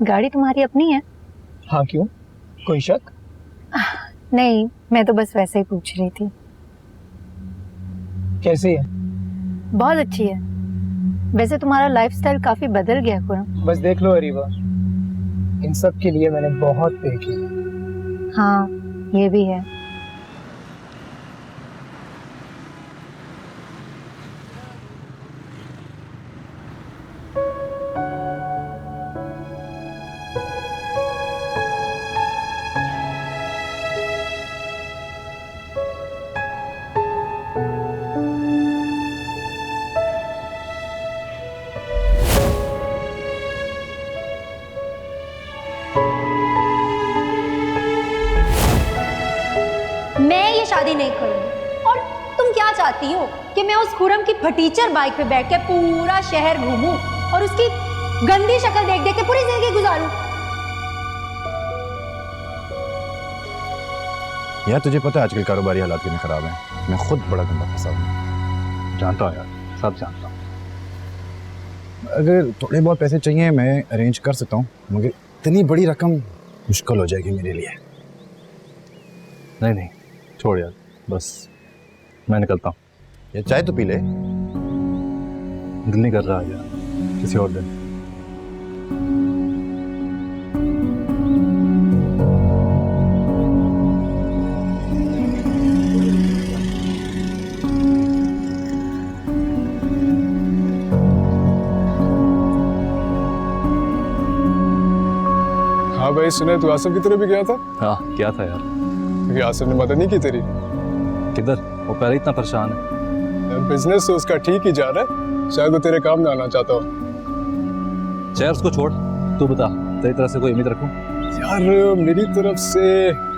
गाड़ी तुम्हारी अपनी है? हाँ, क्यों? कोई शक? नहीं, मैं तो बस वैसे ही पूछ रही थी। कैसी है? बहुत अच्छी है। वैसे तुम्हारा लाइफस्टाइल काफी बदल गया खुरम। बस देख लो अरीबा, इन सब के लिए मैंने बहुत पे किया। हाँ, ये भी है। मैं ये शादी नहीं करूंगी। और तुम क्या चाहती हो कि मैं उस खुरम की फटीचर बाइक पे बैठ के पूरा शहर घूमूं और उसकी गंदी शक्ल देख देख के पूरी जिंदगी गुजारूं? यार तुझे पता है आजकल कारोबारी हालात कितने खराब हैं। मैं खुद बड़ा गंदा फंसा हूँ। जानता हूँ यार, सब जानता हूँ। अगर थोड़े बहुत पैसे चाहिए मैं अरेंज कर सकता हूँ, मगर इतनी बड़ी रकम मुश्किल हो जाएगी मेरे लिए। नहीं नहीं छोड़ यार, बस मैं निकलता हूँ। ये चाय तो पी ले। दिल नहीं कर रहा यार, किसी और दिन। हाँ भाई, सुना तू आसिफ की तरफ भी गया था? हाँ क्या था यार? ये आसिफ ने मदद नहीं की तेरी? किधर? वो पहले इतना परेशान है। यार बिजनेस तो उसका ठीक ही जा रहा है, शायद वो तेरे काम में आना चाहता हो। चेयर उसको छोड़, तू बता तेरी तरफ से कोई उम्मीद रखूं? यार मेरी तरफ से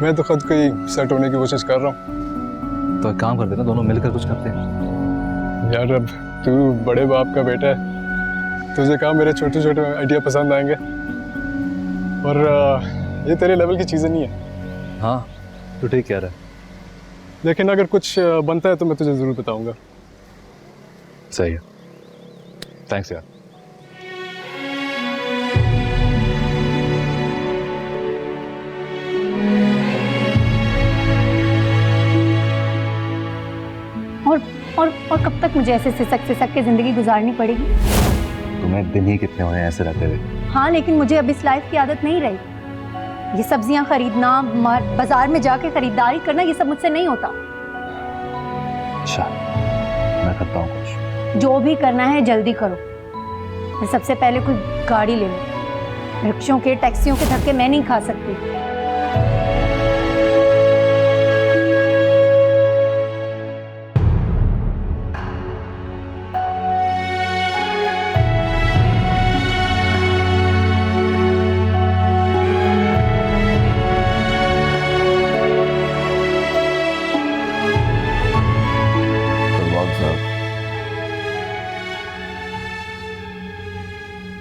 मैं तो खुद कोई सेट होने की कोशिश कर रहा हूँ। तो एक काम करते ना, दोनों मिलकर कुछ करते हैं। यार अब तू बड़े बाप का बेटा है, तुझे काम मेरे छोटे छोटे आइडिया पसंद आएंगे और ये तेरे लेवल की चीज़ें नहीं है। हाँ तू ठीक कह रहा है। लेकिन अगर कुछ बनता है तो मैं तुझे ज़रूर बताऊंगा। सही है, थैंक्स यार। और कब तक मुझे ऐसे सिसक के जिंदगी गुजारनी पड़ेगी? तुम्हें दिन ही कितने हुए ऐसे रहते हुए? हाँ, लेकिन मुझे अब इस लाइफ की आदत नहीं रही। ये सब्जियां खरीदना, बाजार में जाके खरीदारी करना, ये सब मुझसे नहीं होता। अच्छा, मैं करता हूँ कुछ। जो भी करना है जल्दी करो। और सबसे पहले कोई गाड़ी ले लो। रिक्शों के, टैक्सियों के धक्के मैं नहीं खा सकती।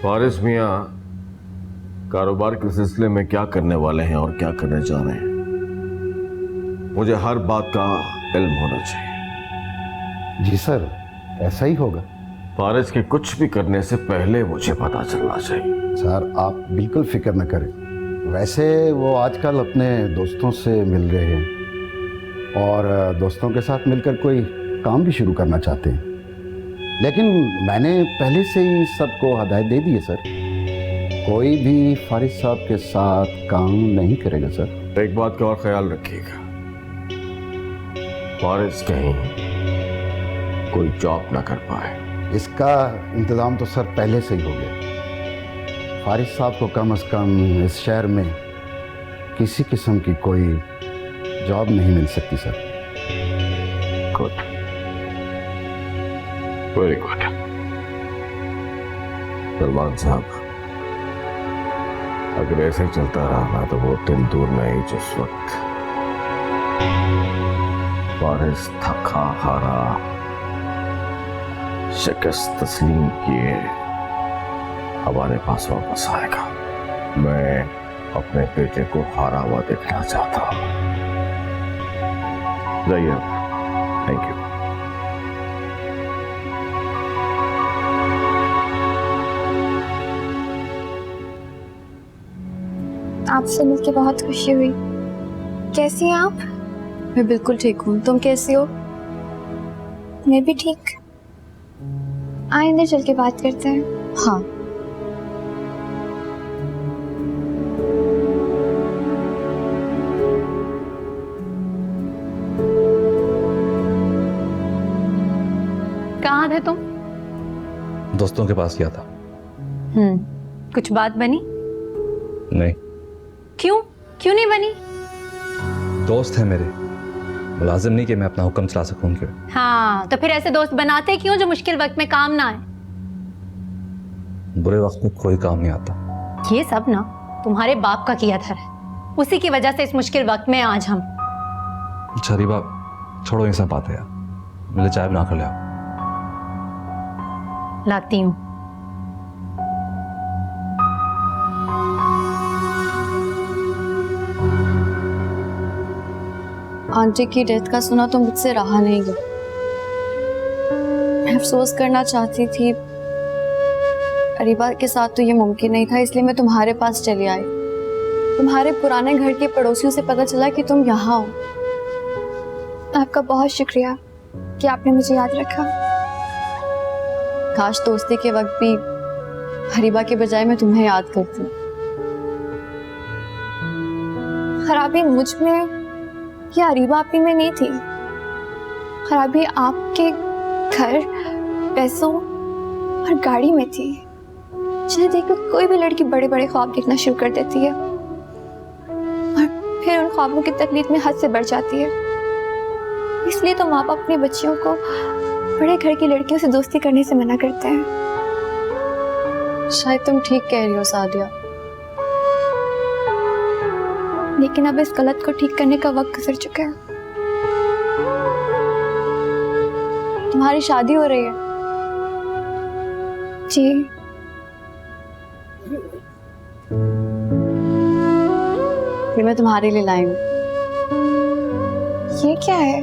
फारिस मियाँ कारोबार के सिलसिले में क्या करने वाले हैं और क्या करने जा रहे हैं, मुझे हर बात का इल्म होना चाहिए। जी सर, ऐसा ही होगा। फारिस के कुछ भी करने से पहले मुझे पता चलना चाहिए। सर आप बिल्कुल फिक्र न करें। वैसे वो आजकल अपने दोस्तों से मिल रहे हैं और दोस्तों के साथ मिलकर कोई काम भी शुरू करना चाहते हैं, लेकिन मैंने पहले से ही सबको हदायत दे दी है सर। कोई भी फारिस साहब के साथ काम नहीं करेगा सर। एक बात का और ख्याल रखिएगा, फारिस कहीं कोई जॉब ना कर पाए। इसका इंतज़ाम तो सर पहले से ही हो गया। फारिस साहब को कम से कम इस शहर में किसी किस्म की कोई जॉब नहीं मिल सकती sir. Good, very good. Salman साहब, अगर ऐसे चलता रहा ना तो वो दिन दूर नहीं जिस वक्त फारिस थका हारा, शिकस्त तस्लीम किए हमारे पास वापस आएगा। मैं अपने बेटे को हारा हुआ देखना चाहता हूं। जाइए, थैंक यू। आपसे मिलकर बहुत खुशी हुई। कैसी हैं आप? मैं बिल्कुल ठीक हूँ, तुम कैसी हो? मैं भी ठीक। आए अंदर चल के बात करते हैं। हाँ। कहाँ थे तुम? दोस्तों के पास गया था। कुछ बात बनी? नहीं। क्यों क्यों नहीं बनी? दोस्त है मेरे, मुलाजिम नहीं कि मैं अपना हुक्म चला सकूं उनके। हाँ, तो फिर ऐसे दोस्त बनाते क्यों जो मुश्किल वक्त में काम ना आए? बुरे वक्त में कोई काम नहीं आता। ये सब ना तुम्हारे बाप का किया था, उसी की वजह से इस मुश्किल वक्त में आज हम। अच्छा रीबा, छोड़ो ये सब बातें यार, मेरे चाय बना कर ले आओ। लाती हूँ। आंटी की डेथ का सुना तो मुझसे रहा नहीं गया। मैं अफसोस करना चाहती थी, अरीबा के साथ तो ये मुमकिन नहीं था, इसलिए मैं तुम्हारे पास चली आई। तुम्हारे पुराने घर के पड़ोसियों से पता चला कि तुम यहाँ हो। आपका बहुत शुक्रिया कि आपने मुझे याद रखा। काश दोस्ती के वक्त भी अरीबा के बजाय मैं तुम्हें याद करती। खराबी मुझ में या अरीबा आप में नहीं थी, खराबी आपके घर, पैसों और गाड़ी में थी, जिसे देखकर कोई भी लड़की बड़े बड़े ख्वाब देखना शुरू कर देती है और फिर उन ख्वाबों की तकलीफ में हद से बढ़ जाती है। इसलिए तो माँ बाप अपने बच्चियों को बड़े घर की लड़कियों से दोस्ती करने से मना करते हैं। शायद तुम ठीक कह रही हो सादिया, लेकिन अब इस गलत को ठीक करने का वक्त गुजर चुका है। तुम्हारी शादी हो रही है? जी। ये मैं तुम्हारे लिए लाई हूँ। ये क्या है?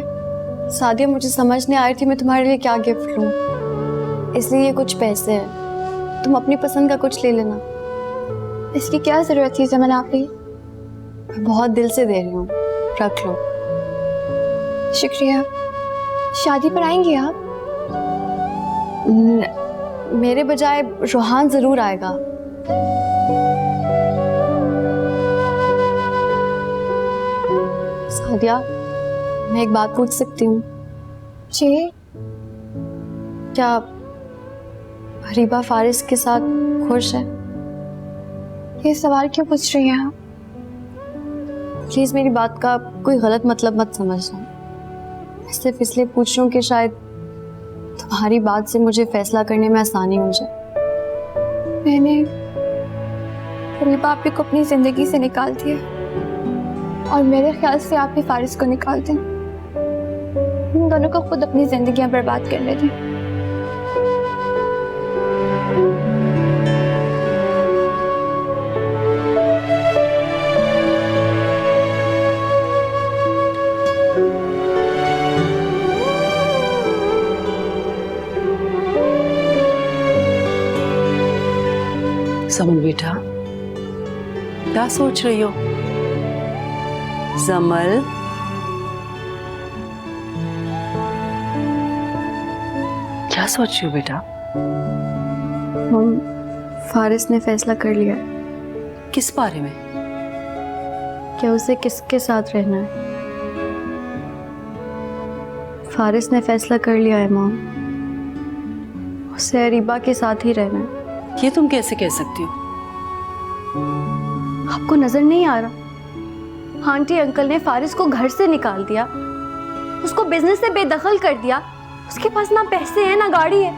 सादिया, मुझे समझ नहीं आ रही थी मैं तुम्हारे लिए क्या गिफ्ट लूं, इसलिए ये कुछ पैसे हैं, तुम अपनी पसंद का कुछ ले लेना। इसकी क्या जरूरत थी जमन आपकी? मैं बहुत दिल से दे रही हूँ, रख लो। शुक्रिया। शादी पर आएंगे आप? मेरे बजाय रोहान जरूर आएगा। सादिया, मैं एक बात पूछ सकती हूँ? जी। क्या अरीबा फारिस के साथ खुश है? ये सवाल क्यों पूछ रही हैं आप? प्लीज मेरी बात का कोई गलत मतलब मत समझना। मैं सिर्फ इसलिए पूछ रही हूँ कि शायद तुम्हारी बात से मुझे फैसला करने में आसानी हो जाए। मैंने अरीबा आप को अपनी जिंदगी से निकाल दिया और मेरे ख्याल से आप भी फारिस को निकाल दें। उन दोनों को खुद अपनी जिंदगियां बर्बाद करने दें। समल बेटा, क्या सोच रही हो? समल, क्या सोच रही हो बेटा? मम, फारिस ने फैसला कर लिया है। किस बारे में? क्या उसे किसके साथ रहना है? फारिस ने फैसला कर लिया है मॉम, उसे अरीबा के साथ ही रहना है। ये तुम कैसे कह सकती हो? आपको नजर नहीं आ रहा? आंटी अंकल ने फारिस को घर से निकाल दिया, उसको बिजनेस से बेदखल कर दिया, उसके पास ना पैसे हैं ना गाड़ी है,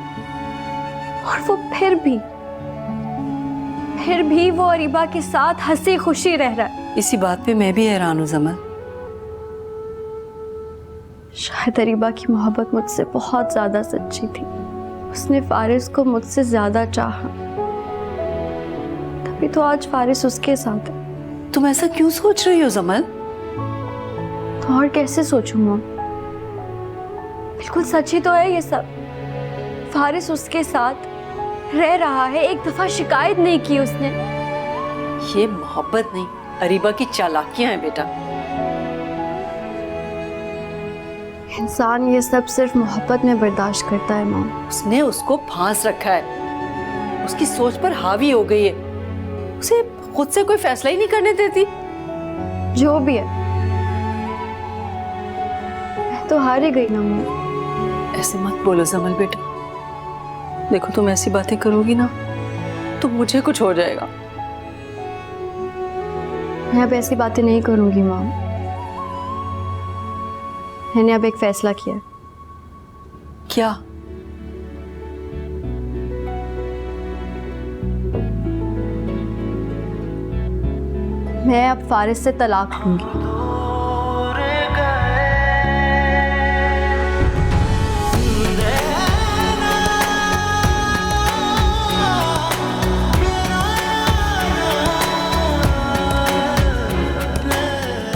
और वो फिर भी वो अरीबा के साथ हंसी खुशी रह रहा है। इसी बात पे मैं भी हैरान हूँ जमल। शायद अरीबा की मोहब्बत मुझसे बहुत ज्यादा सच्ची थी, उसने फारिस को मुझसे ज्यादा चाहा, तभी तो आज फारिस उसके साथ है। तुम ऐसा क्यों सोच रही हो जमल? तो और कैसे सोचूं मां? बिल्कुल सच ही तो है ये सब। फारिस उसके साथ रह रहा है, एक दफा शिकायत नहीं की उसने। ये मोहब्बत नहीं, अरीबा की चालाकियां हैं बेटा। इंसान ये सब सिर्फ मोहब्बत में बर्दाश्त करता है माँ। उसने उसको फांस रखा है, उसकी सोच पर हावी हो गई है, उसे खुद से कोई फैसला ही नहीं करने देती। जो भी है, मैं तो हार ही गई ना माँ। ऐसे मत बोलो जमल बेटा, देखो तुम ऐसी बातें करोगी ना तो मुझे कुछ हो जाएगा। मैं अब ऐसी बातें नहीं करूंगी माँ। मैंने अब एक फैसला किया है। क्या? मैं अब फारिस से तलाक लूंगी।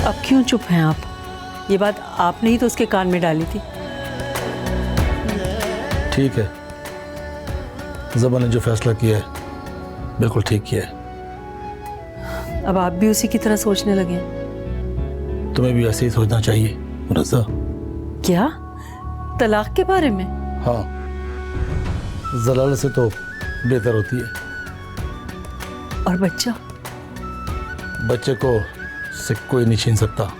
अब क्यों चुप हैं आप? ये बात आपने ही तो उसके कान में डाली थी। ठीक है, ज़बा ने जो फैसला किया है बिल्कुल ठीक किया है। अब आप भी उसी की तरह सोचने लगे। तुम्हें भी ऐसे ही सोचना चाहिए मुनज़्ज़ा। क्या? तलाक के बारे में? हाँ, ज़लाल से तो बेहतर होती है। और बच्चा? बच्चे को से कोई नहीं छीन सकता।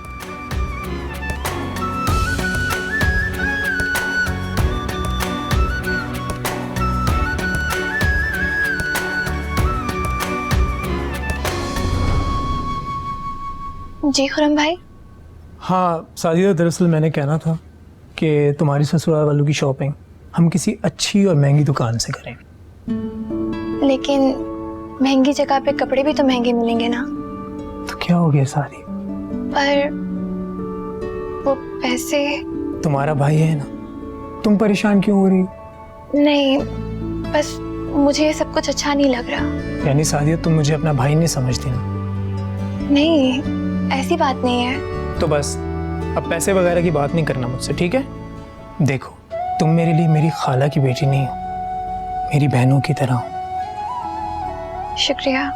जी खुरम भाई। हाँ साजिदा, दरअसल मैंने कहना था कि तुम्हारी ससुराल वालों की शॉपिंग हम किसी अच्छी और महंगी दुकान से करें। लेकिन महंगी जगह पे कपड़े भी तो महंगे मिलेंगे ना। तो क्या हो गया सारी? पर वो पैसे। तुम्हारा भाई है ना, तुम परेशान क्यों हो रही? नहीं, बस मुझे ये सब कुछ अच्छा नहीं लग रहा। यानी सादिया, तुम मुझे अपना भाई नहीं समझती ना? नहीं, ऐसी बात नहीं है। तो बस अब पैसे वगैरह की बात नहीं करना मुझसे, ठीक है? देखो, तुम मेरे लिए मेरी खाला की बेटी नहीं हो, मेरी बहनों की तरह हो। शुक्रिया।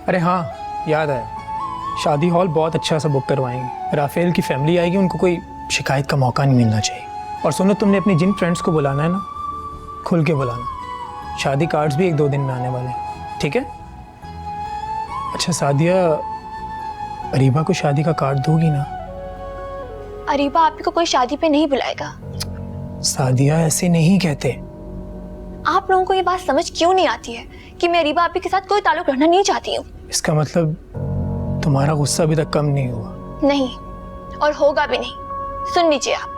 अरे हाँ, याद आया, शादी हॉल बहुत अच्छा सा बुक करवाएंगे। राफेल की फैमिली आएगी, उनको कोई शिकायत का मौका नहीं मिलना चाहिए। और सुनो, तुमने अपने जिन फ्रेंड्स को बुलाना है ना, खुल के बुलाना। शादी कार्ड्स भी 1-2 दिन में आने वाले हैं, ठीक है? अच्छा सादिया, अरीबा को शादी का कार्ड दोगी ना? अरीबा आप को कोई शादी पे नहीं बुलाएगा। सादिया, ऐसे नहीं कहते। आप लोगों को ये बात समझ क्यों नहीं आती है कि मैं अरीबा आपी के साथ कोई ताल्लुक रखना नहीं चाहती हूँ। इसका मतलब तुम्हारा गुस्सा अभी तक कम नहीं हुआ? नहीं, और होगा भी नहीं। सुन लीजिए आप।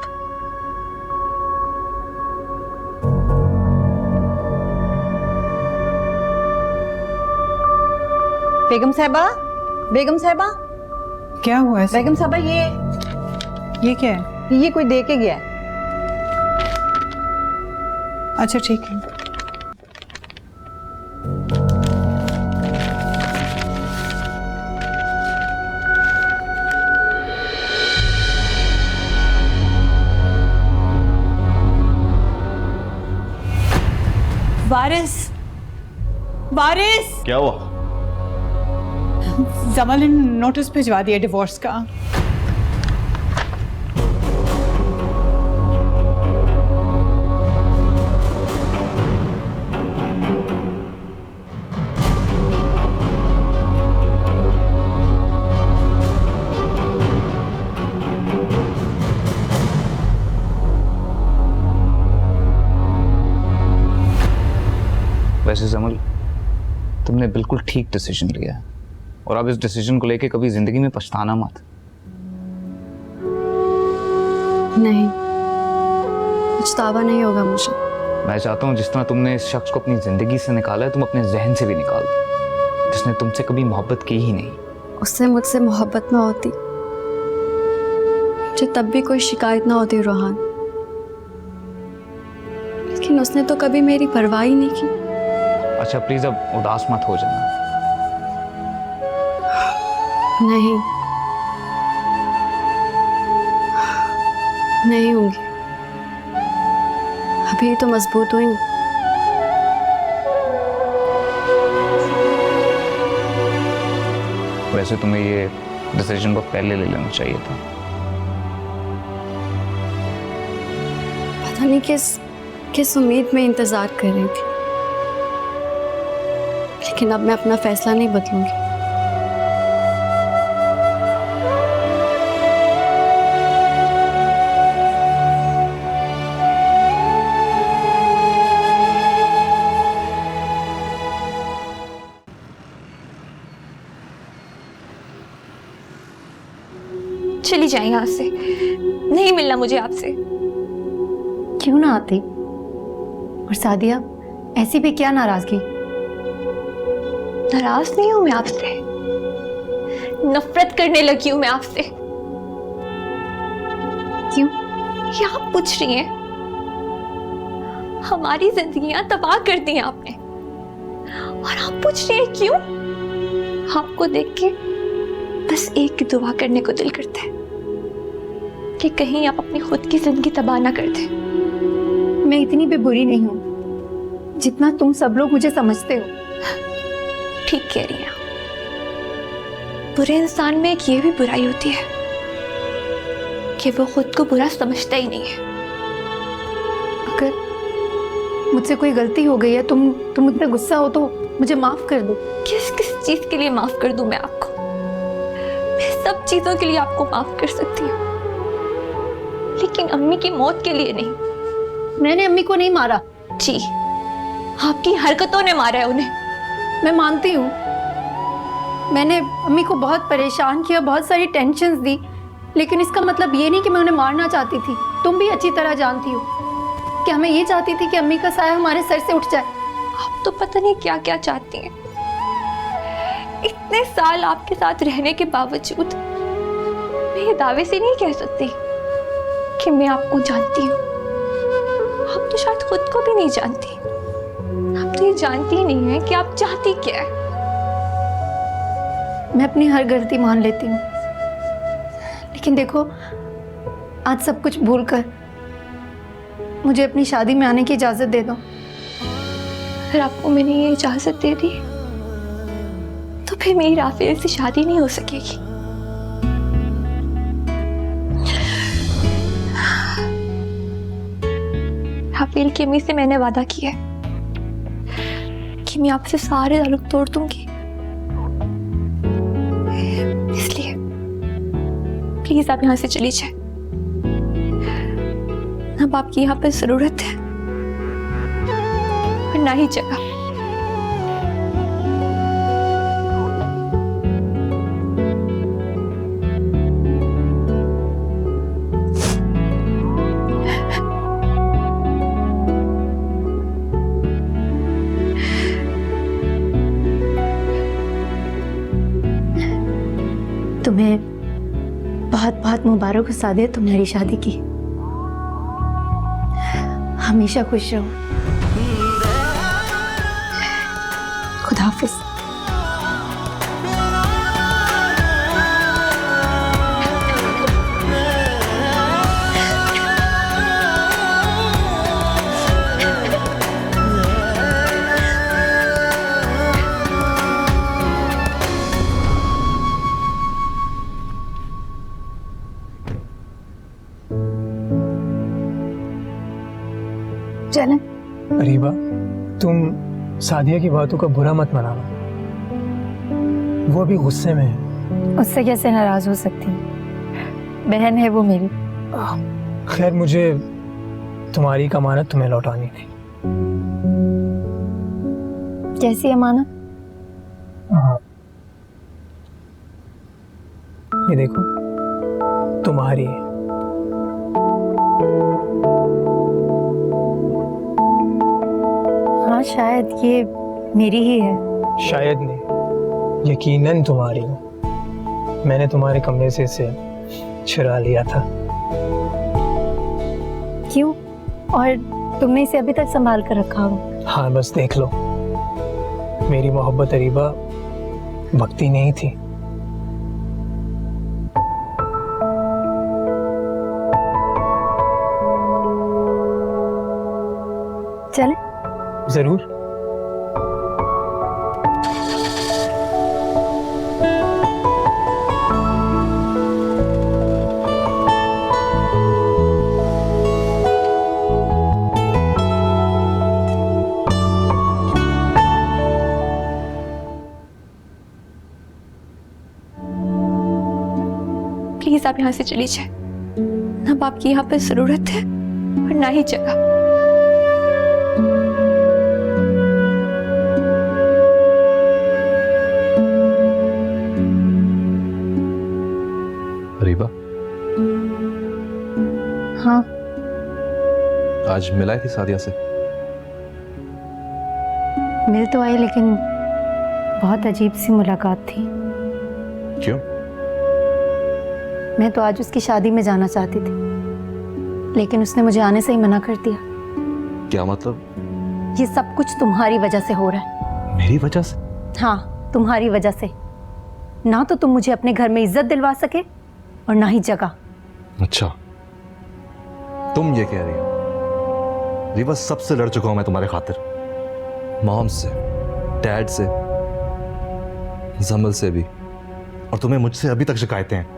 बेगम साहबा, बेगम साहबा, क्या हुआ है? बेगम साहबा, ये क्या है? ये कोई दे के गया है। अच्छा ठीक है। वारिस, वारिस! क्या हुआ? जमाल ने नोटिस भिजवा दिया डिवोर्स का। वैसे जमल, तुमने बिल्कुल ठीक डिसीजन लिया है और अब इस डिसीजन को लेके कभी जिंदगी में पछताना मत। नहीं, पछतावा नहीं होगा मुझे। मैं चाहता हूँ जिस तरह तुमने इस शख्स को अपनी जिंदगी से निकाला है, तुम अपने जहन से भी निकाल दो, जिसने तुमसे कभी मोहब्बत की ही नहीं। उससे मुझसे मोहब्बत ना होती, मुझे तब भी कोई शिकायत ना होती रोहान। लेकिन उसने तो कभी मेरी परवाह ही नहीं की। अच्छा प्लीज अब उदास मत हो जाना। नहीं, नहीं होंगी। अभी तो मजबूत हुई हूँ। वैसे तुम्हें ये डिसीजन बहुत पहले ले लेना चाहिए था। पता नहीं किस उम्मीद में इंतजार कर रही थी, लेकिन अब मैं अपना फैसला नहीं बदलूंगी। चली जाए यहाँ से, नहीं मिलना मुझे आपसे। क्यों ना आती? और सादिया, ऐसी भी क्या नाराजगी? नाराज नहीं हूं मैं आपसे, नफरत करने लगी हूं मैं आपसे। क्यों? ये आप पूछ रही हैं? हमारी जिंदगियां तबाह कर दी हैं आपने, और आप पूछ रही हैं क्यों? आपको देख के बस एक दुआ करने को दिल करता है कि कहीं आप अपनी खुद की जिंदगी तबाह ना कर दें। मैं इतनी भी बुरी नहीं हूं जितना तुम सब लोग मुझे समझते हो। ठीक कह रही हैं। बुरे इंसान में एक ये भी बुराई होती है कि वो खुद को बुरा समझता ही नहीं है। अगर मुझसे कोई गलती हो गई है, तुम मुझसे गुस्सा हो तो मुझे माफ कर दो। किस चीज के लिए माफ कर दूं मैं आपको? मैं सब चीजों के लिए आपको माफ कर सकती हूँ, लेकिन अम्मी की मौत के लिए नहीं। मैंने अम्मी को नहीं मारा। जी, आपकी हरकतों ने मारा है उन्हें। मैं मानती हूँ, मैंने अम्मी को बहुत परेशान किया, बहुत सारी टेंशन्स दी, लेकिन इसका मतलब ये नहीं कि मैं उन्हें मारना चाहती थी। तुम भी अच्छी तरह जानती हो कि मैं ये चाहती थी कि अम्मी का साया हमारे सर से उठ जाए। आप तो पता नहीं क्या क्या चाहती हैं। इतने साल आपके साथ रहने के बावजूद मैं ये दावे से नहीं कह सकती कि मैं आपको जानती हूँ। आप तो शायद खुद को भी नहीं जानती। आप तो ये जानती ही नहीं है कि आप चाहती क्या है। मैं अपनी हर गलती मान लेती हूँ, लेकिन देखो, आज सब कुछ भूलकर मुझे अपनी शादी में आने की इजाजत दे दो। अगर आपको मैंने ये इजाजत दे दी तो फिर मेरी राफेल से शादी नहीं हो सकेगी। राफेल की अम्मी से मैंने वादा किया है कि मैं आपसे सारे ताल्लुक तोड़ दूंगी, इसलिए प्लीज आप यहाँ से चली जाए। अब आपकी यहाँ पर जरूरत है और ना ही जगह। तुम्हें बहुत बहुत मुबारक हो सादिया, तुम्हारी शादी की। हमेशा खुश रहो। खुदा हाफिज। चलें? अरीबा, तुम सादिया की बातों का बुरा मत मनाना, वो अभी गुस्से में है। उससे कैसे नाराज हो सकती हूँ? बहन है वो मेरी। खैर, मुझे तुम्हारी अमानत तुम्हें लौटानी थी। कैसी अमानत? ये देखो, तुम्हारी है। हाँ, शायद ये मेरी ही है। शायद नहीं, यकीनन तुम्हारी हो। मैंने तुम्हारे कमरे से इसे चुरा लिया था। क्यों? और तुमने इसे अभी तक संभाल कर रखा हो? हाँ, बस देख लो, मेरी मोहब्बत अरीबा भक्ति नहीं थी। चलें? जरूर। प्लीज आप यहाँ से चली जाए। ना बाप की यहाँ पर जरूरत है और ना ही जगह। रीबा, हाँ, आज मिलाई थी सादिया से? मिल तो आई लेकिन बहुत अजीब सी मुलाकात थी। क्यों? मैं तो आज उसकी शादी में जाना चाहती थी, लेकिन उसने मुझे आने से ही मना कर दिया। क्या मतलब? ये सब कुछ तुम्हारी वजह से हो रहा है। मेरी वजह से? हाँ, तुम्हारी वजह से। ना तो तुम मुझे अपने घर में इज्जत दिलवा सके और ना ही जगह। अच्छा, तुम ये कह रही हो? रीबा, सबसे लड़ चुका हूं मैं तुम्हारे खातिर। मॉम से, डैड से, जमल से भी, और तुम्हें मुझसे अभी तक शिकायतें हैं।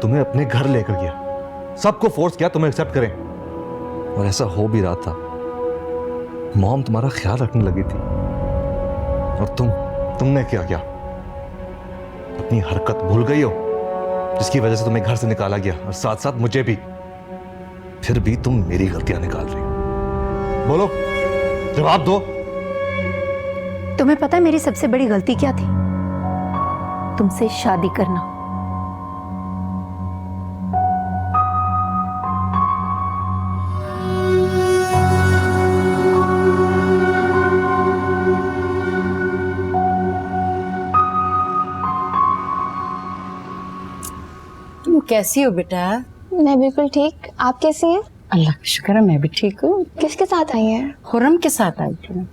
तुम्हें अपने घर लेकर गया, सबको फोर्स किया तुम्हें एक्सेप्ट करें, और ऐसा हो भी रहा था। मॉम तुम्हारा ख्याल रखने लगी थी, और तुमने क्या किया? अपनी हरकत भूल गई हो जिसकी वजह से तुम्हें घर से निकाला गया, और साथ साथ मुझे भी। फिर भी तुम मेरी गलतियां निकाल रही हो। बोलो, जवाब दो। तुम्हें पता है मेरी सबसे बड़ी गलती क्या थी? तुमसे शादी करना। तुम कैसी हो बेटा? मैं बिल्कुल ठीक। आप कैसी हैं? अल्लाह का शुक्र है, मैं भी ठीक हूँ। किसके साथ आई हैं? खुर्रम के साथ आई थी।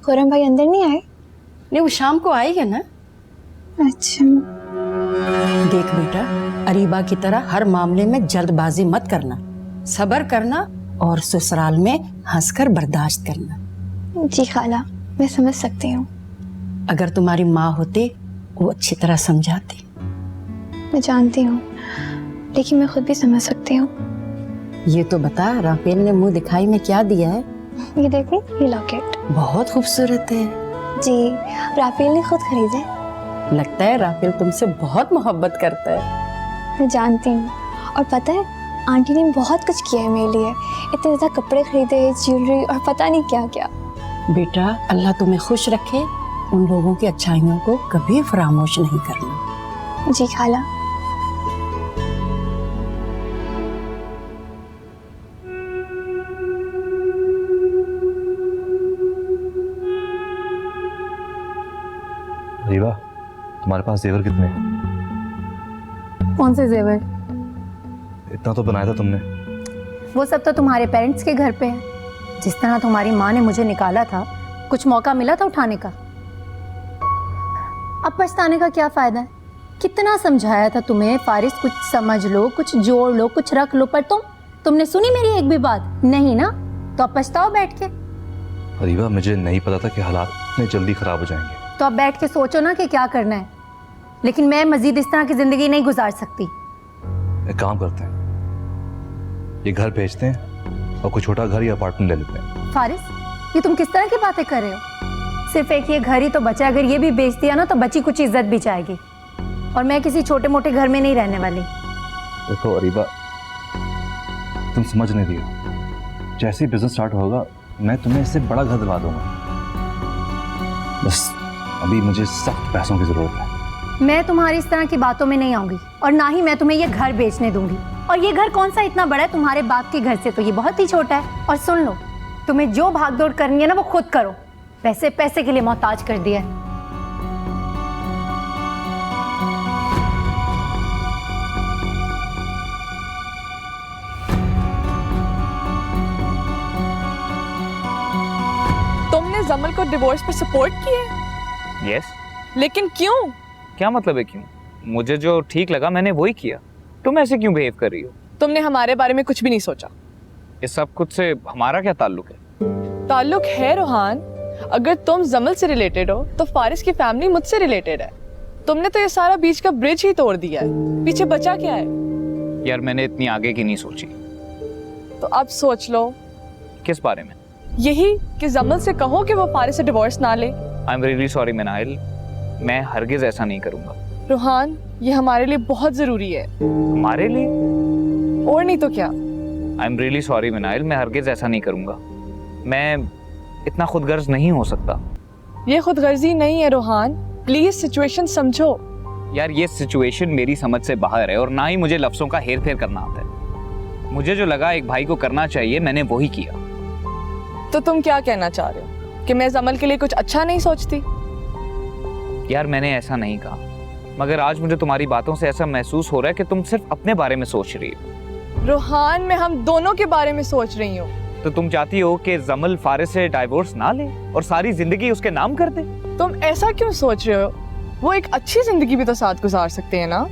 खुर्रम भाई अंदर नहीं आए? नहीं, वो शाम को आएगा ना। अच्छा। देख बेटा, अरीबा की तरह हर मामले में जल्दबाजी मत करना, सब्र करना और ससुराल में हंसकर बर्दाश्त करना। जी खाला, मैं समझ सकती हूँ। अगर तुम्हारी माँ होती वो अच्छी तरह समझाती। मैं जानती हूँ, लेकिन मैं खुद भी समझ सकती हूँ। ये तो बता, राफेल ने मुंह दिखाई में क्या दिया है? ये देखो, ये लॉकेट बहुत खूबसूरत है। जी, राफेल ने खुद खरीदा है। लगता है राफेल तुमसे बहुत मोहब्बत करता है। मैं जानती हूँ, और पता है आंटी ने बहुत कुछ किया है मेरे लिए। इतने ज़्यादा कपड़े खरीदे, ज्वेलरी और पता नहीं क्या क्या। बेटा, अल्लाह तुम्हें खुश रखे। उन लोगों की अच्छाइयों को कभी फरामोश नहीं करना। जी खाला। रीबा, तुम्हारे पास जेवर कितने हैं? कौन से जेवर? इतना तो बनाया था तुमने। वो सब तो तुम्हारे पेरेंट्स के घर पे है। जिस तरह तुम्हारी माँ ने मुझे निकाला था, कुछ मौका मिला था उठाने का। अब पछताने का क्या फायदा है? कितना समझाया था तुम्हें, फारिस कुछ समझ लो, कुछ जोड़ लो, कुछ रख लो, पर तुमने सुनी मेरी एक भी बात नहीं ना। तो अब पछताओ बैठ के। रीबा, मुझे नहीं पता था कि हालात इतने जल्दी खराब हो जाएंगे। तो अब बैठ के सोचो ना कि क्या करना है। लेकिन मैं मजीद इस तरह की जिंदगी नहीं गुजार सकती। एक काम करते हैं, ये घर बेचते हैं और कोई छोटा घर या अपार्टमेंट ले लेते हैं। फारिस, ये तुम किस तरह की बातें कर रहे हो? सिर्फ एक ये घर ही तो बचा, अगर ये भी बेच दिया ना तो बची कुछ इज्जत भी जाएगी। और मैं किसी छोटे मोटे घर में नहीं रहने वाली। देखो अरीबा, तुम समझ नहीं रही हो। जैसे ही बिजनेस स्टार्ट होगा मैं तुम्हें इससे बड़ा घर दिला दूंगा। बस अभी मुझे सख्त पैसों की जरूरत है। मैं तुम्हारी इस तरह की बातों में नहीं आऊंगी, और ना ही मैं तुम्हें ये घर बेचने दूंगी। और ये घर कौन सा इतना बड़ा है तुम्हारे बाप के घर से? तो ये बहुत ही छोटा है। और सुन लो, तुम्हें जो भागदौड़ करनी है ना वो खुद करो। वैसे पैसे के लिए मोहताज कर दिया है। तुमने जमल को डिवोर्स पर सपोर्ट किया? यस। लेकिन क्यों? क्या मतलब है क्यों? मुझे जो ठीक लगा मैंने वही किया। तुम ऐसे क्यों बिहेव कर रही हो? तुमने हमारे बारे में कुछ भी नहीं सोचा। इस सब कुछ से हमारा क्या ताल्लुक है? ताल्लुक है रोहान। अगर तुम जमल से रिलेटेड हो तो फारिस की फैमिली मुझसे रिलेटेड है। तुमने तो ये सारा बीच का ब्रिज ही तोड़ दिया है। पीछे बचा क्या है? यार मैंने इतनी आगे की नहीं सोची। तो अब सोच लो। किस बारे में? यही कि जमल से कहो कि वो फारिस से डिवोर्स ना ले। आई एम रियली सॉरी मिनाइल, मैं हरगिज ऐसा नहीं करूंगा। रोहान, ये हमारे लिए बहुत जरूरी है। हमारे लिए? और नहीं तो क्या। आई एम रियली सॉरी मिनाइल, मैं हरगिज ऐसा नहीं करूंगा। मैं इतना खुदगर्ज नहीं हो सकता। ये खुदगर्जी नहीं है रोहान, प्लीज सिचुएशन समझो। यार ये सिचुएशन मेरी समझ से बाहर है और ना ही मुझे लफ्जों का हेर फेर करना आता है। मुझे जो लगा एक भाई को करना चाहिए मैंने वही किया। तो तुम क्या कहना चाह रहे हो कि मैं जमल के लिए कुछ अच्छा नहीं सोचती? यार मैंने ऐसा नहीं कहा, मगर आज मुझे तुम्हारी बातों से ऐसा महसूस हो रहा है कि तुम सिर्फ अपने बारे में सोच रही हो। रोहान, मैं हम दोनों के बारे में सोच रही हूँ। तो तुम चाहती हो कि जमल फारिस से डाइवोर्स ना ले और सारी जिंदगी उसके नाम कर दे? तुम ऐसा क्यों सोच रहे हो? वो एक अच्छी जिंदगी भी तो साथ गुजार सकते हैं ना।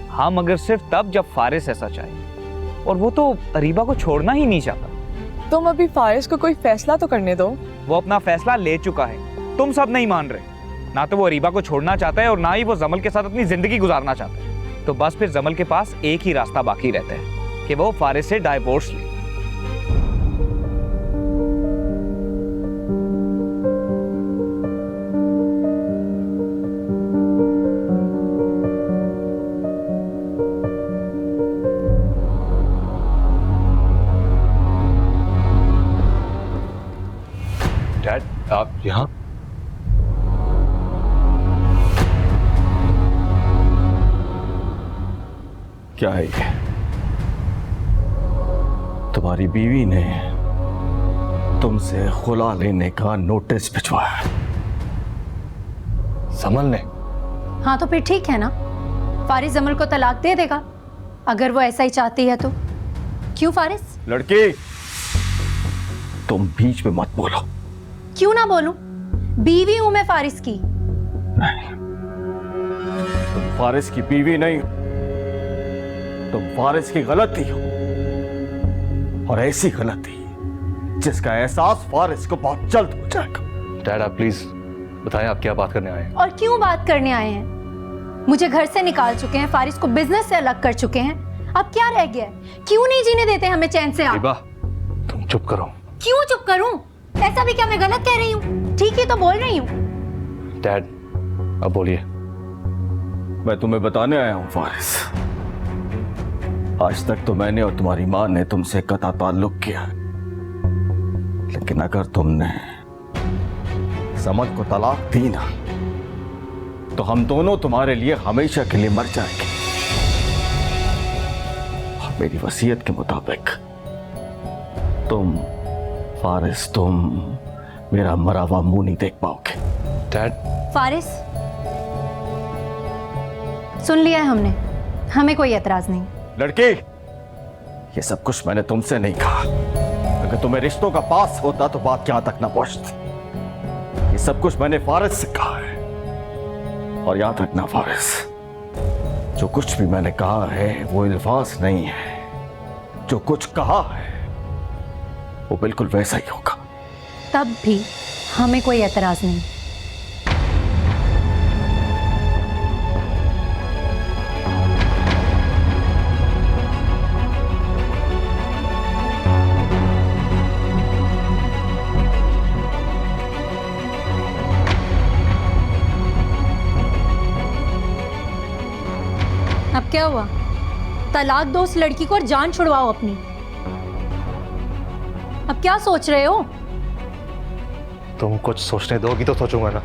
हाँ, मगर सिर्फ तब जब फारिस ऐसा चाहे, और वो तो अरीबा को छोड़ना ही नहीं चाहता। तुम अभी फारिस को कोई फैसला तो करने दो। वो अपना फैसला ले चुका है, तुम सब नहीं मान रहे। ना तो वो अरीबा को छोड़ना चाहता है और ना ही वो जमल के साथ अपनी जिंदगी गुजारना चाहता है। तो बस फिर जमल के पास एक ही रास्ता बाकी रहता है कि वो फारिस से डाइवोर्स ले। डैड, आप यहाँ? क्या है ये? तुम्हारी बीवी ने तुमसे खुला लेने का नोटिस भिजवाया। जमल ने? हाँ तो फिर ठीक है ना, फारिस जमल को तलाक दे देगा अगर वो ऐसा ही चाहती है तो। क्यों फारिस? लड़की, तुम बीच में मत बोलो। क्यों ना बोलूं? बीवी हूं मैं फारिस की। नहीं, तुम फारिस की बीवी नहीं हो, तुम फारिस की गलती हो, और ऐसी गलती जिसका एहसास फारिस को बहुत जल्द हो जाएगा। डैड आप प्लीज बताएं, आप क्या बात करने आए हैं? और क्यों बात करने आए हैं? मुझे घर से निकाल चुके हैं, फारिस को बिजनेस से अलग कर चुके हैं। अब क्या रह गया है? क्यों नहीं जीने देते हमें चैन से? आप तुम चुप करो। क्यों चुप करूं? ऐसा भी क्या मैं गलत कह रही हूँ? ठीक ही तो बोल रही हूँ। डैड अब बोलिए। मैं तुम्हें बताने आया हूं फारिस, आज तक तो मैंने और तुम्हारी मां ने तुमसे कता ताल्लुक किया, लेकिन अगर तुमने समझ को तलाक दी ना तो हम दोनों तुम्हारे लिए हमेशा के लिए मर जाएंगे। और मेरी वसीयत के मुताबिक तुम फारिस, तुम मेरा मरा हुआ मुंह नहीं देख पाओगे। डैड। फारिस, सुन लिया है हमने, हमें कोई एतराज नहीं। लड़की, ये सब कुछ मैंने तुमसे नहीं कहा। अगर तुम्हें रिश्तों का पास होता तो बात यहां तक ना पहुंचती। ये सब कुछ मैंने फारिस से कहा है, और याद रखना फारिस, जो कुछ भी मैंने कहा है वो इल्फाज नहीं है। जो कुछ कहा है वो बिल्कुल वैसा ही होगा। तब भी हमें कोई एतराज नहीं। अब क्या हुआ? तलाक दो उस लड़की को और जान छुड़वाओ अपनी। अब क्या सोच रहे हो? तुम कुछ सोचने दोगी तो सोचूंगा ना।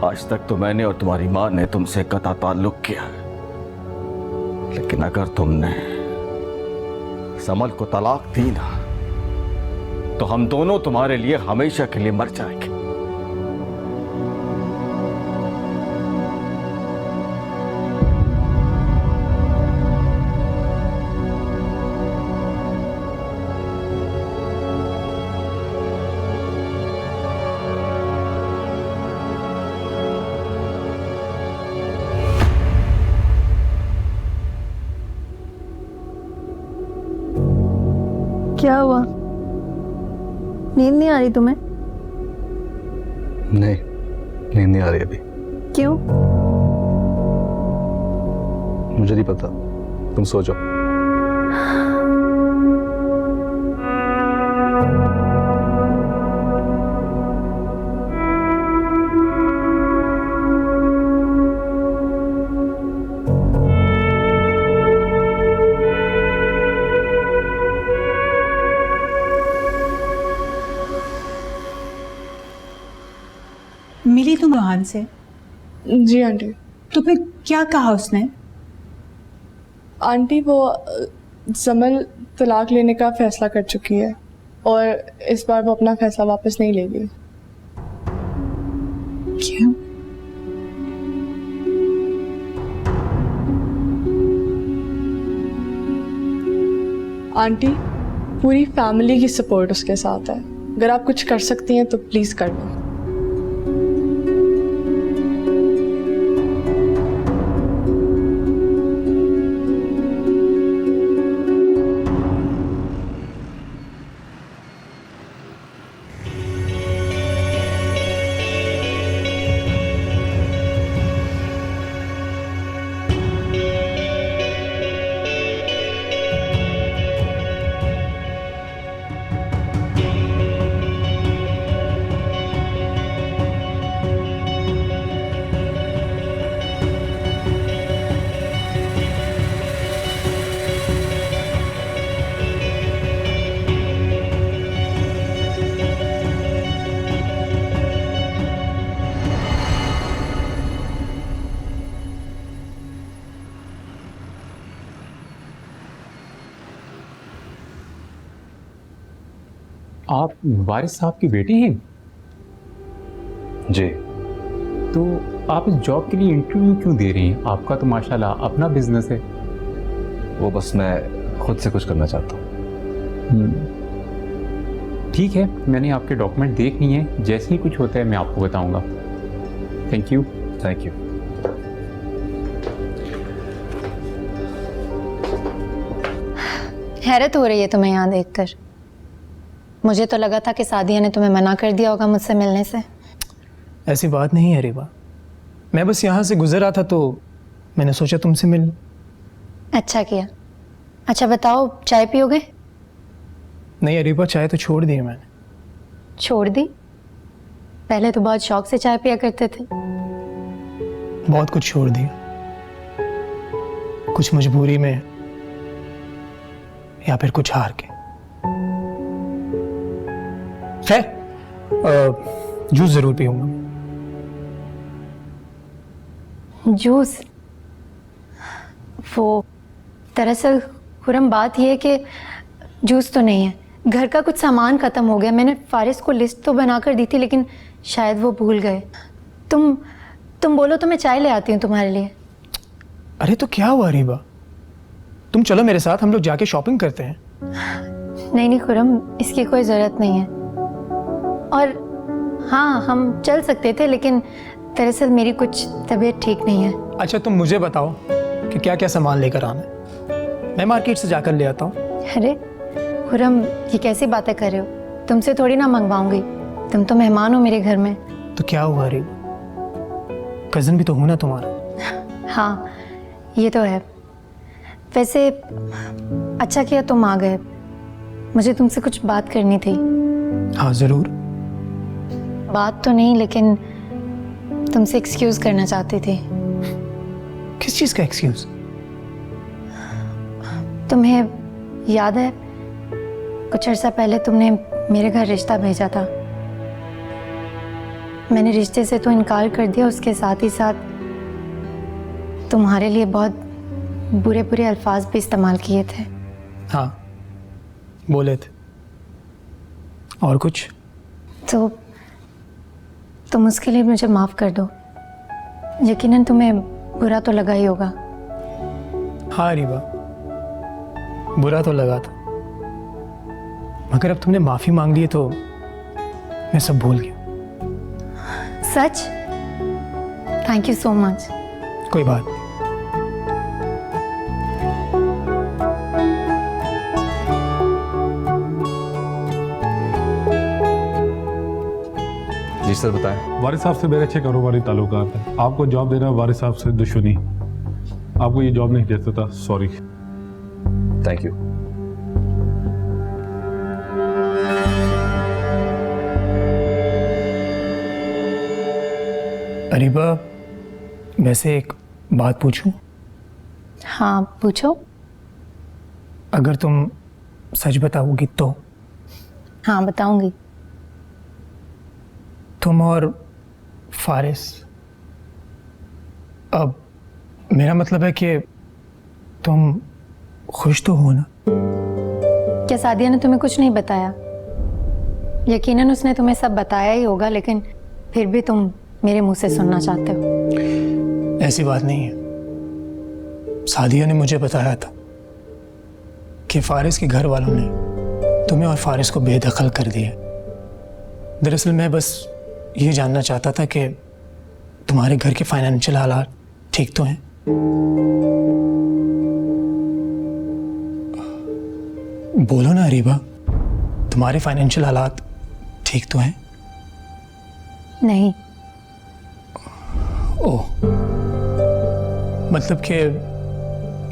आज तक तो मैंने और तुम्हारी मां ने तुमसे कता ताल्लुक किया, लेकिन अगर तुमने समल को तलाक दी ना तो हम दोनों तुम्हारे लिए हमेशा के लिए मर जाएंगे। क्या हुआ? नींद नहीं आ रही तुम्हें? नहीं, नींद नहीं आ रही अभी। क्यों? मुझे नहीं पता, तुम सो जाओ। मिली तुम रोहान से? जी आंटी। तो फिर क्या कहा उसने? आंटी वो जमल तलाक लेने का फैसला कर चुकी है और इस बार वो अपना फैसला वापस नहीं लेगी। क्यों? आंटी पूरी फैमिली की सपोर्ट उसके साथ है, अगर आप कुछ कर सकती हैं तो प्लीज कर लो। आप वारिस साहब की बेटी हैं? जी। तो आप इस जॉब के लिए इंटरव्यू क्यों दे रही हैं? आपका तो माशाल्लाह अपना बिजनेस है। वो बस मैं खुद से कुछ करना चाहता हूँ। ठीक है, मैंने आपके डॉक्यूमेंट देख लिए हैं, जैसे ही कुछ होता है मैं आपको बताऊंगा। Thank you. Thank you. हैरत हो रही है तुम्हें यहाँ देखकर। मुझे तो लगा था कि सादिया ने तुम्हें मना कर दिया होगा मुझसे मिलने से। ऐसी बात नहीं है रिबा, मैं बस यहाँ से गुजर रहा था तो मैंने सोचा तुमसे मिल लूं। अच्छा किया। अच्छा बताओ, चाय पियोगे? नहीं अरीबा, चाय तो छोड़ दी है मैंने। छोड़ दी? पहले तो बहुत शौक से चाय पिया करते थे। बहुत कुछ छोड़ दिया, कुछ मजबूरी में या फिर कुछ हार के। है जूस जरूर पीऊंगा। जूस? वो दरअसल खुरम बात यह है कि जूस तो नहीं है, घर का कुछ सामान ख़त्म हो गया। मैंने फारिस को लिस्ट तो बना कर दी थी लेकिन शायद वो भूल गए। तुम बोलो तो मैं चाय ले आती हूँ तुम्हारे लिए। अरे तो क्या हुआ रीबा, तुम चलो मेरे साथ, हम लोग जाके शॉपिंग करते हैं। नहीं खुरम, इसकी कोई ज़रूरत नहीं है। और हाँ, हम चल सकते थे लेकिन दरअसल मेरी कुछ तबीयत ठीक नहीं है। अच्छा तुम मुझे बताओ कि क्या क्या सामान लेकर आना है, मैं मार्केट से जाकर ले आता हूँ। अरे खुरम, ये कैसी बातें कर रहे हो? तुमसे थोड़ी ना मंगवाऊंगी, तुम तो मेहमान हो मेरे घर में। तो क्या हुआ रीबा, कज़न भी तो हूँ ना तुम्हारा। हाँ ये तो है। वैसे अच्छा किया तुम आ गए, मुझे तुमसे कुछ बात करनी थी। हाँ ज़रूर। बात तो नहीं लेकिन तुमसे एक्सक्यूज़ करना चाहती थी। किस चीज़ का एक्सक्यूज़? तुम्हें याद है कुछ अर्सा पहले तुमने मेरे घर रिश्ता भेजा था? मैंने रिश्ते से तो इनकार कर दिया, उसके साथ ही साथ तुम्हारे लिए बहुत बुरे बुरे अल्फाज भी इस्तेमाल किए थे। हाँ बोले थे। और कुछ? तो तुम उसके लिए मुझे माफ़ कर दो। यकीनन तुम्हें बुरा तो लगा ही होगा। हाँ रीबा, बुरा तो लगा था, मगर अब तुमने माफ़ी मांग ली तो मैं सब भूल गया। सच? Thank you so much. कोई बात नहीं। जी सर बताएं। वारिस साहब से मेरे अच्छे कारोबारी ताल्लुकात हैं। आपको जॉब देना वारिस साहब से दुश्मनी, आपको ये जॉब नहीं दे सकता, सॉरी। Thank you. अरीबा, वैसे एक बात पूछूं? हाँ पूछो। अगर तुम सच बताओगी तो? हाँ बताऊंगी। तुम और फारिस, अब मेरा मतलब है कि तुम खुश तो हो ना? क्या सादिया ने तुम्हें कुछ नहीं बताया? यकीनन उसने तुम्हें सब बताया ही होगा, लेकिन फिर भी तुम मेरे मुंह से सुनना चाहते हो। ऐसी बात नहीं है। सादिया ने मुझे बताया था कि फारिस के घर वालों ने तुम्हें और फारिस को बेदखल कर दिया। दरअसल मैं बस ये जानना चाहता था कि तुम्हारे घर के फाइनेंशियल हालात ठीक तो हैं? बोलो ना अरीबा, तुम्हारे फाइनेंशियल हालात ठीक तो हैं? नहीं। ओह, मतलब कि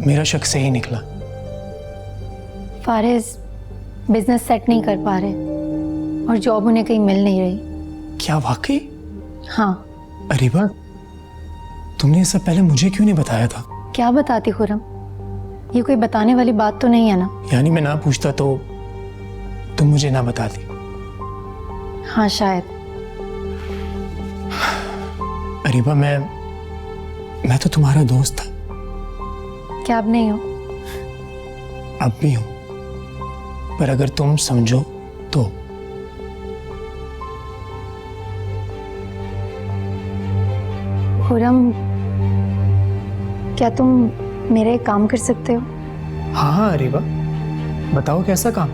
मेरा शक सही निकला। फारिस बिजनेस सेट नहीं कर पा रहे और जॉब उन्हें कहीं मिल नहीं रही। क्या वाकई? हाँ। अरीबा, तुमने ये सब पहले मुझे क्यों नहीं बताया था? क्या बताती खुरम, ये कोई बताने वाली बात तो नहीं है ना? यानी मैं ना पूछता तो तुम मुझे ना बताती? हाँ शायद। अरीबा, मैं तो तुम्हारा दोस्त था। क्या अब नहीं हो? अब भी हूं, पर अगर तुम समझो तो। खुरम, क्या तुम मेरा एक काम कर सकते हो? हाँ हाँ अरीबा, बताओ कैसा काम?